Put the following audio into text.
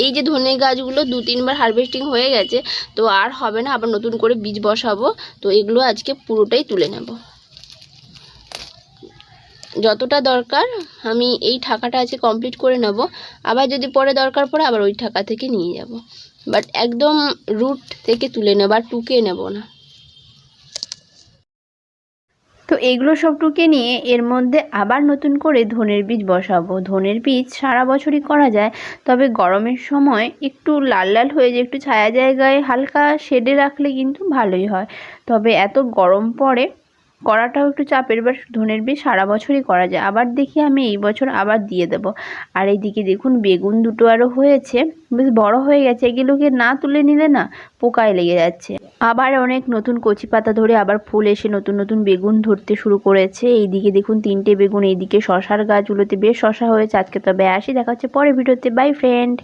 এই যে ধনে গাছগুলো 2-3 বার হারভেস্টিং হয়ে গেছে, তো আর হবে না, আবার নতুন করে বীজ বসাবো। তো এগুলো আজকে পুরোটাই তুলে নেব, যতটা দরকার আমি এই ঠাকাটা আজকে কমপ্লিট করে নেব। আবার যদি পরে দরকার পড়ে আবার ওই ঠাকা থেকে নিয়ে যাব, বাট একদম রুট থেকে তুলে নেব, আর টুকে নেব না। তো এগুলো সব টুকে নিয়ে এর মধ্যে আবার নতুন করে ধনের বীজ বসাবো। ধনের বীজ সারা বছরই করা যায়, তবে গরমের সময় একটু লাল লাল হয়ে যায়, একটু ছায়া জায়গায় হালকা শেডে রাখলে কিন্তু ভালোই হয়। তবে এত গরম পড়ে, করাটাও একটু চাপের, বাট ধনের বীজ সারা বছরই করা যায়। আবার দেখি আমি এই বছর আবার দিয়ে দেব। আর এইদিকে দেখুন বেগুন দুটো আরও হয়েছে, বেশ বড় হয়ে গেছে। এগুলোকে না তুলে নিলে না পোকায় লেগে যাচ্ছে। আবার অনেক নতুন কচি পাতা ধরে আবার ফুল এসে নতুন নতুন বেগুন ধরতে শুরু করেছে। এইদিকে দেখুন 3টে বেগুন, এইদিকে শশার গাছগুলোতে বেশ শশা হয়েছে। আজকে তবে আসি, দেখা হচ্ছে পরে ভিডিওতে। By friend.